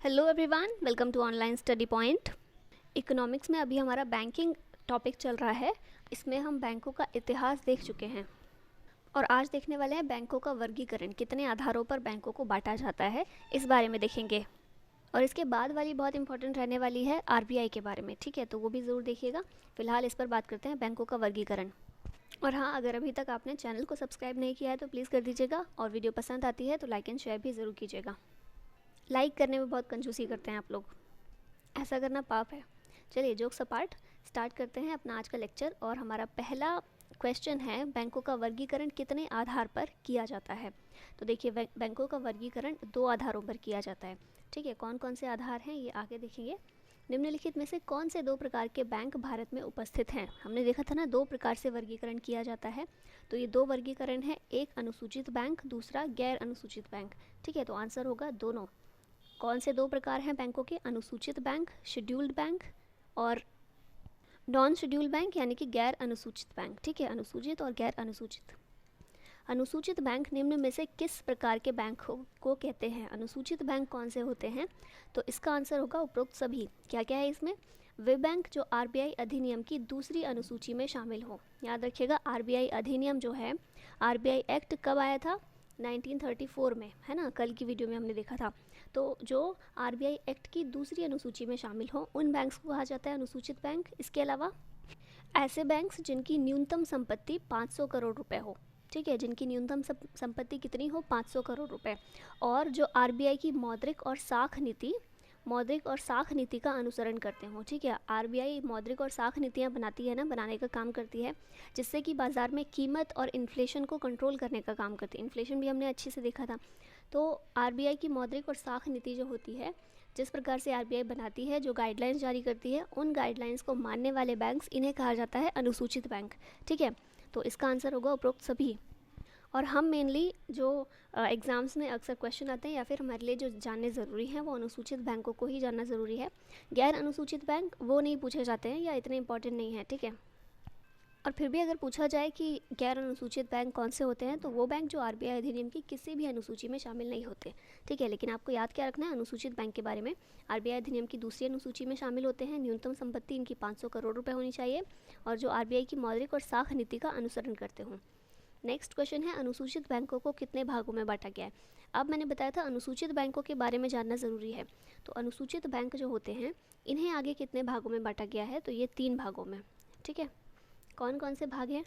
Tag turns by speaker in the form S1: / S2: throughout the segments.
S1: Hello everyone, welcome to online study point. Economics में अभी हमारा बैंकिंग टॉपिक चल रहा है। इसमें हम बैंकों का इतिहास देख चुके हैं और आज देखने वाले हैं बैंकों का वर्गीकरण, कितने आधारों पर बैंकों को बांटा जाता है, इस बारे में देखेंगे। और इसके बाद वाली बहुत इंपॉर्टेंट रहने वाली है आरबीआई के बारे में, ठीक है, तो वो भी ज़रूर देखिएगा। फिलहाल इस पर बात करते हैं बैंकों का वर्गीकरण। और हाँ, अगर अभी तक आपने चैनल को सब्सक्राइब नहीं किया है तो प्लीज़ कर दीजिएगा, और वीडियो पसंद आती है तो लाइक एंड शेयर भी ज़रूर कीजिएगा। लाइक करने में बहुत कंजूसी करते हैं आप लोग, ऐसा करना पाप है। चलिए जोक्स अपार्ट, स्टार्ट करते हैं अपना आज का लेक्चर। और हमारा पहला क्वेश्चन है, बैंकों का वर्गीकरण कितने आधार पर किया जाता है। तो देखिए, बैंकों का वर्गीकरण दो आधारों पर किया जाता है, ठीक है। कौन कौन से आधार हैं ये आगे देखेंगे। निम्नलिखित में से कौन से दो प्रकार के बैंक भारत में उपस्थित हैं। हमने देखा था ना, दो प्रकार से वर्गीकरण किया जाता है। तो ये दो वर्गीकरण है, एक अनुसूचित बैंक, दूसरा गैर अनुसूचित बैंक, ठीक है। तो आंसर होगा दोनों। कौन से दो प्रकार हैं बैंकों के, अनुसूचित बैंक, शेड्यूल्ड बैंक, और नॉन शेड्यूल्ड बैंक यानी कि गैर अनुसूचित बैंक, ठीक है। अनुसूचित और गैर अनुसूचित। अनुसूचित बैंक निम्न में से किस प्रकार के बैंक को कहते हैं। अनुसूचित बैंक कौन से होते हैं, तो इसका आंसर होगा उपरोक्त सभी। क्या क्या है इसमें, वे बैंक जो आरबीआई अधिनियम की दूसरी अनुसूची में शामिल हो। याद रखिएगा, आरबीआई अधिनियम जो है, आरबीआई एक्ट कब आया था, 1934 में, है ना, कल की वीडियो में हमने देखा था। तो जो आरबीआई एक्ट की दूसरी अनुसूची में शामिल हो, उन बैंक्स को कहा जाता है अनुसूचित बैंक। इसके अलावा ऐसे बैंक्स जिनकी न्यूनतम संपत्ति 500 करोड़ रुपए हो, ठीक है, जिनकी न्यूनतम संपत्ति कितनी हो, 500 करोड़ रुपए, और जो आरबीआई की मौद्रिक और साख नीति का अनुसरण करते हो, ठीक है। आरबीआई मौद्रिक और साख नीतियाँ बनाती है ना, बनाने का काम करती है, जिससे कि बाज़ार में कीमत और इन्फ्लेशन को कंट्रोल करने का काम करती है। इन्फ्लेशन भी हमने अच्छे से देखा था। तो आरबीआई की मौद्रिक और साख नीति जो होती है, जिस प्रकार से आरबीआई बनाती है, जो गाइडलाइंस जारी करती है, उन गाइडलाइंस को मानने वाले बैंक्स, इन्हें कहा जाता है अनुसूचित बैंक, ठीक है। तो इसका आंसर होगा उपरोक्त सभी। और हम मेनली जो एग्ज़ाम्स में अक्सर क्वेश्चन आते हैं या फिर हमारे लिए जो जानने ज़रूरी हैं, वो अनुसूचित बैंकों को ही जानना ज़रूरी है। गैर अनुसूचित बैंक वो नहीं पूछे जाते हैं या इतने इंपॉर्टेंट नहीं है, ठीक है। और फिर भी अगर पूछा जाए कि गैर अनुसूचित बैंक कौन से होते हैं, तो वो बैंक जो आरबीआई अधिनियम की किसी भी अनुसूची में शामिल नहीं होते, ठीक है। लेकिन आपको याद क्या रखना है अनुसूचित बैंक के बारे में, आरबीआई अधिनियम की दूसरी अनुसूची में शामिल होते हैं, न्यूनतम संपत्ति इनकी 500 करोड़ रुपए होनी चाहिए, और जो आरबीआई की मौद्रिक और साख नीति का अनुसरण करते हों। नेक्स्ट क्वेश्चन है, अनुसूचित बैंकों को कितने भागों में बांटा गया है। अब मैंने बताया था अनुसूचित बैंकों के बारे में जानना ज़रूरी है। तो अनुसूचित बैंक जो होते हैं, इन्हें आगे कितने भागों में बांटा गया है, तो ये 3 भागों में, ठीक है। कौन कौन से भाग हैं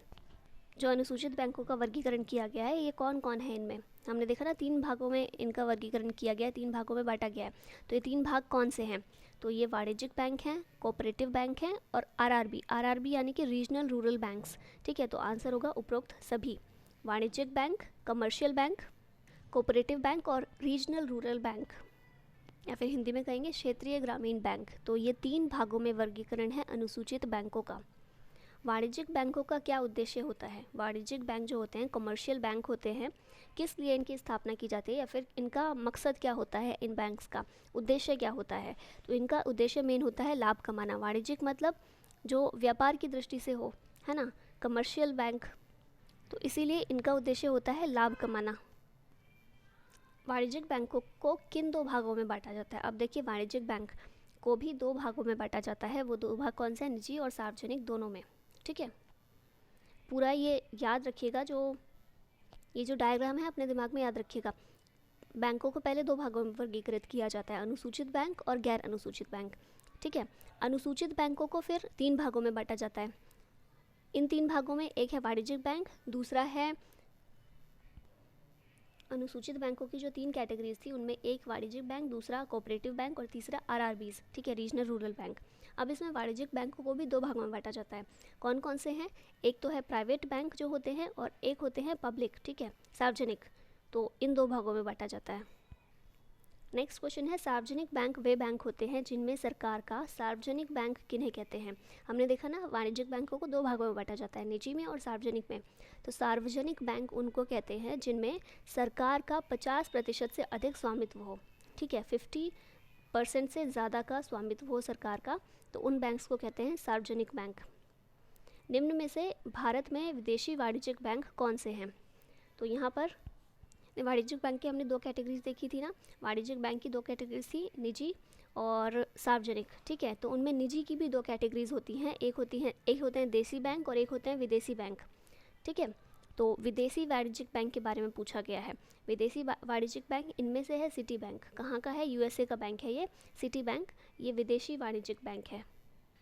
S1: जो अनुसूचित बैंकों का वर्गीकरण किया गया है, ये कौन कौन है इनमें। हमने देखा ना, 3 भागों में इनका वर्गीकरण किया गया है, 3 भागों में बांटा गया है। तो ये 3 भाग कौन से हैं, तो ये वाणिज्यिक बैंक हैं, कोऑपरेटिव बैंक हैं, और आरआरबी यानी कि रीजनल रूरल बैंक्स, ठीक है। तो आंसर होगा उपरोक्त सभी। वाणिज्यिक bank, commercial bank, cooperative bank और रीजनल रूरल बैंक, या फिर हिंदी में कहेंगे क्षेत्रीय ग्रामीण बैंक। तो ये 3 भागों में वर्गीकरण है अनुसूचित बैंकों का। वाणिज्यिक बैंकों का क्या उद्देश्य होता है। वाणिज्यिक बैंक जो होते हैं, कमर्शियल बैंक होते हैं, किस लिए इनकी स्थापना की जाती है, या फिर इनका मकसद क्या होता है, इन बैंक्स का उद्देश्य क्या होता है। तो इनका उद्देश्य मेन होता है लाभ कमाना। वाणिज्यिक मतलब जो व्यापार की दृष्टि से हो, है ना। कमर्शियल बैंक, तो इसीलिए इनका उद्देश्य होता है लाभ कमाना। वाणिज्यिक बैंकों को किन 2 भागों में बांटा जाता है। अब देखिए, वाणिज्यिक बैंक को भी 2 भागों में बांटा जाता है। वो 2 भाग कौन से हैं, निजी और सार्वजनिक दोनों में, ठीक है। पूरा ये याद रखिएगा, ये जो डायग्राम है अपने दिमाग में याद रखिएगा। बैंकों को पहले 2 भागों में वर्गीकृत किया जाता है, अनुसूचित बैंक और गैर अनुसूचित बैंक, ठीक है। अनुसूचित बैंकों को फिर 3 भागों में बांटा जाता है। इन 3 भागों में एक है वाणिज्यिक बैंक, दूसरा है अनुसूचित बैंकों की जो 3 कैटेगरीज थी, उनमें एक वाणिज्यिक बैंक, दूसरा कोऑपरेटिव बैंक और तीसरा आरआरबीज, ठीक है, रीजनल रूरल बैंक। अब इसमें वाणिज्यिक बैंकों को भी 2 भागों में बांटा जाता है। कौन कौन से हैं, एक तो है प्राइवेट बैंक जो होते हैं, और एक होते हैं पब्लिक, ठीक है, सार्वजनिक। तो इन 2 भागों में बांटा जाता है। नेक्स्ट क्वेश्चन है, सार्वजनिक बैंक वे बैंक होते हैं जिनमें सरकार का, सार्वजनिक बैंक किन्हें कहते हैं। हमने देखा ना, वाणिज्यिक बैंकों को 2 भागों में बांटा जाता है, निजी में और सार्वजनिक में। तो सार्वजनिक बैंक उनको कहते हैं जिनमें सरकार का 50% से अधिक स्वामित्व हो, ठीक है, 50% से ज़्यादा का स्वामित्व हो सरकार का, तो उन बैंक्स को कहते हैं सार्वजनिक बैंक। निम्न में से भारत में विदेशी वाणिज्यिक बैंक कौन से हैं। तो यहाँ पर वाणिज्यिक बैंक की हमने 2 कैटेगरीज देखी थी ना, वाणिज्यिक बैंक की 2 कैटेगरीज थी, निजी और सार्वजनिक, ठीक है। तो उनमें निजी की भी 2 कैटेगरीज होती हैं, एक होते हैं देसी बैंक और एक होते हैं विदेशी बैंक, ठीक है। तो विदेशी वाणिज्यिक बैंक के बारे में पूछा गया है। विदेशी वाणिज्यिक बैंक इनमें से है सिटी बैंक, कहाँ का है, यूएसए का बैंक है ये सिटी बैंक, ये विदेशी वाणिज्यिक बैंक है।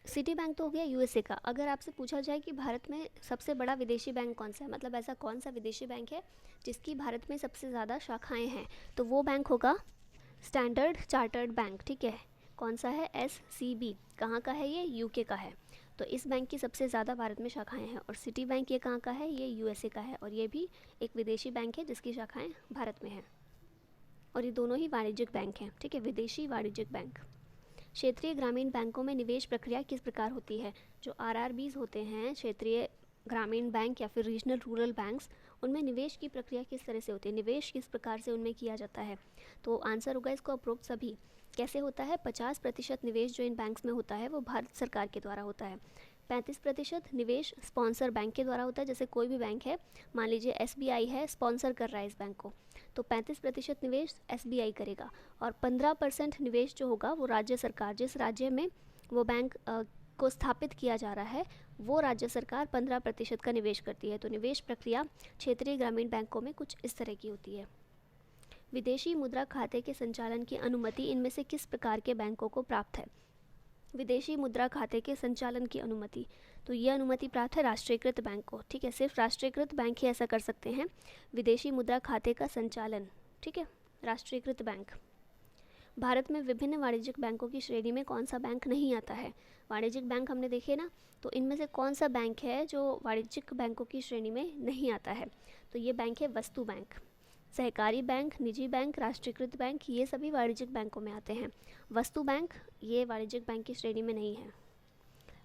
S1: सिटी बैंक तो हो गया यूएसए का। अगर आपसे पूछा जाए कि भारत में सबसे बड़ा विदेशी बैंक कौन सा है, मतलब ऐसा कौन सा विदेशी बैंक है जिसकी भारत में सबसे ज़्यादा शाखाएं हैं, तो वो बैंक होगा स्टैंडर्ड चार्टर्ड बैंक, ठीक है। कौन सा है, SCB, कहाँ का है ये, यूके का है। तो इस बैंक की सबसे ज़्यादा भारत में शाखाएं हैं। और सिटी बैंक ये कहाँ का है, ये यूएसए का है, और ये भी एक विदेशी बैंक है जिसकी शाखाएं भारत में हैं। और ये दोनों ही वाणिज्यिक बैंक हैं, ठीक है, विदेशी वाणिज्यिक बैंक। क्षेत्रीय ग्रामीण बैंकों में निवेश प्रक्रिया किस प्रकार होती है। जो RRBs होते हैं, क्षेत्रीय ग्रामीण बैंक या फिर रीजनल रूरल बैंक्स, उनमें निवेश की प्रक्रिया किस तरह से होती है, निवेश किस प्रकार से उनमें किया जाता है। तो आंसर होगा इसको उपरोक्त सभी। कैसे होता है, 50% निवेश जो इन बैंक्स में होता है वो भारत सरकार के द्वारा होता है। 35% निवेश स्पॉन्सर बैंक के द्वारा होता है, जैसे कोई भी बैंक है, मान लीजिए SBI है, स्पॉन्सर कर रहा है इस बैंक को, तो 35% निवेश SBI करेगा। और 15% निवेश जो होगा वो राज्य सरकार, जिस राज्य में वो बैंक को स्थापित किया जा रहा है, वो राज्य सरकार 15% का निवेश करती है। तो निवेश प्रक्रिया क्षेत्रीय ग्रामीण बैंकों में कुछ इस तरह की होती है। विदेशी मुद्रा खाते के संचालन की अनुमति इनमें से किस प्रकार के बैंकों को प्राप्त है। विदेशी मुद्रा खाते के संचालन की अनुमति, तो ये अनुमति प्राप्त है राष्ट्रीयकृत बैंक को, ठीक है। सिर्फ राष्ट्रीयकृत बैंक ही ऐसा कर सकते हैं, विदेशी मुद्रा खाते का संचालन, ठीक है, राष्ट्रीयकृत बैंक। भारत में विभिन्न वाणिज्यिक बैंकों की श्रेणी में कौन सा बैंक नहीं आता है। वाणिज्यिक बैंक हमने देखे ना, तो इनमें से कौन सा बैंक है जो वाणिज्यिक बैंकों की श्रेणी में नहीं आता है। तो ये बैंक है वस्तु बैंक। सहकारी बैंक, निजी बैंक, राष्ट्रीयकृत बैंक, ये सभी वाणिज्यिक बैंकों में आते हैं। वस्तु बैंक ये वाणिज्यिक बैंक की श्रेणी में नहीं है।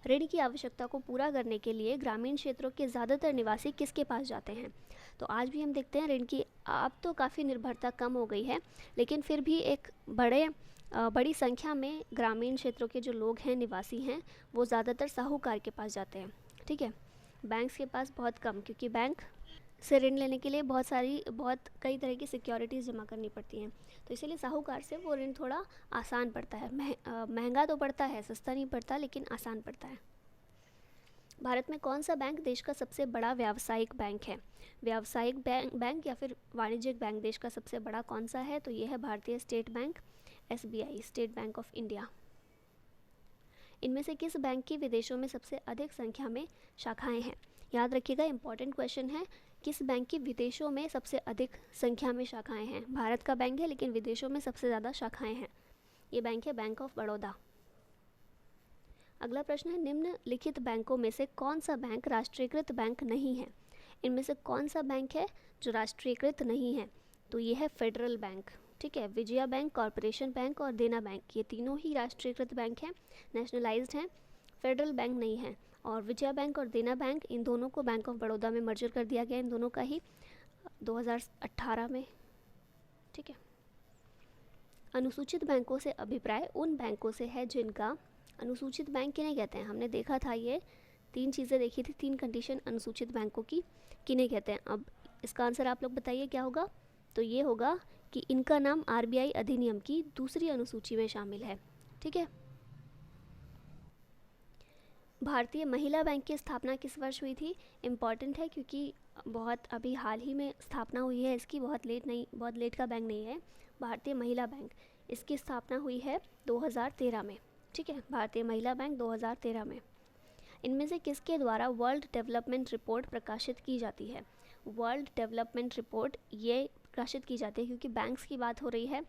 S1: ऋण की आवश्यकता को पूरा करने के लिए ग्रामीण क्षेत्रों के ज़्यादातर निवासी किसके पास जाते हैं। तो आज भी हम देखते हैं ऋण की अब तो काफ़ी निर्भरता कम हो गई है, लेकिन फिर भी एक बड़ी संख्या में ग्रामीण क्षेत्रों के जो लोग हैं, निवासी हैं, वो ज़्यादातर साहूकार के पास जाते हैं, ठीक है। बैंक्स के पास बहुत कम, क्योंकि बैंक से ऋण लेने के लिए बहुत कई तरह की सिक्योरिटीज़ जमा करनी पड़ती हैं, तो इसीलिए साहूकार से वो ऋण थोड़ा आसान पड़ता है। महंगा तो पड़ता है, सस्ता नहीं पड़ता, लेकिन आसान पड़ता है। भारत में कौन सा बैंक देश का सबसे बड़ा व्यावसायिक बैंक है। व्यावसायिक बैंक या फिर वाणिज्यिक बैंक देश का सबसे बड़ा कौन सा है, तो ये है भारतीय state bank, SBI, state bank of India. इनमें से किस बैंक की विदेशों में सबसे अधिक संख्या में शाखाएं हैं। याद रखिएगा, इंपॉर्टेंट क्वेश्चन है, किस बैंक की विदेशों में सबसे अधिक संख्या में शाखाएं हैं। भारत का बैंक है, लेकिन विदेशों में सबसे ज़्यादा शाखाएं हैं। ये बैंक है बैंक ऑफ बड़ौदा। अगला प्रश्न है, निम्नलिखित बैंकों में से कौन सा बैंक राष्ट्रीयकृत बैंक नहीं है। इनमें से कौन सा बैंक है जो राष्ट्रीयकृत नहीं है, तो ये है फेडरल बैंक, ठीक है। विजया बैंक, कॉरपोरेशन बैंक और देना बैंक, ये तीनों ही राष्ट्रीयकृत बैंक हैं, नेशनलाइज्ड हैं। फेडरल बैंक नहीं है। और विजया बैंक और देना बैंक, इन दोनों को बैंक ऑफ बड़ौदा में मर्जर कर दिया गया, इन दोनों का ही 2018 में, ठीक है। अनुसूचित बैंकों से अभिप्राय उन बैंकों से है जिनका, अनुसूचित बैंक किन्हें कहते हैं, हमने देखा था, ये 3 चीज़ें देखी थी, 3 कंडीशन अनुसूचित बैंकों की किन्हें कहते हैं। अब इसका आंसर आप लोग बताइए क्या होगा। तो ये होगा कि इनका नाम RBI अधिनियम की दूसरी अनुसूची में शामिल है, ठीक है। भारतीय महिला बैंक की स्थापना किस वर्ष हुई थी। इम्पॉर्टेंट है, क्योंकि बहुत अभी हाल ही में स्थापना हुई है इसकी, बहुत लेट का बैंक नहीं है। भारतीय महिला बैंक, इसकी स्थापना हुई है 2013 में, ठीक है। भारतीय महिला बैंक 2013 में। इनमें से किसके द्वारा वर्ल्ड डेवलपमेंट रिपोर्ट प्रकाशित की जाती है। वर्ल्ड डेवलपमेंट रिपोर्ट ये प्रकाशित की जाती है, क्योंकि बैंक्स की बात हो रही है,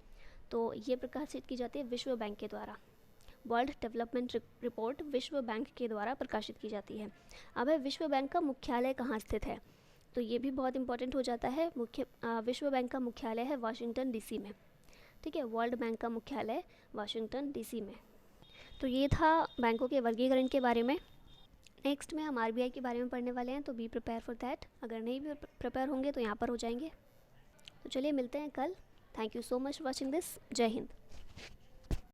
S1: तो ये प्रकाशित की जाती है विश्व बैंक के द्वारा। वर्ल्ड डेवलपमेंट रिपोर्ट विश्व बैंक के द्वारा प्रकाशित की जाती है। अब है, विश्व बैंक का मुख्यालय कहाँ स्थित है, तो ये भी बहुत इंपॉर्टेंट हो जाता है। विश्व बैंक का मुख्यालय है वाशिंगटन DC में, ठीक है। वर्ल्ड बैंक का मुख्यालय वाशिंगटन DC में। तो ये था बैंकों के वर्गीकरण के बारे में। नेक्स्ट में हम RBI के बारे में पढ़ने वाले हैं, तो बी प्रिपेयर फॉर दैट। अगर नहीं भी प्रिपेयर होंगे तो यहाँ पर हो जाएंगे। तो चलिए मिलते हैं कल। Thank you so much for watching this. जय हिंद।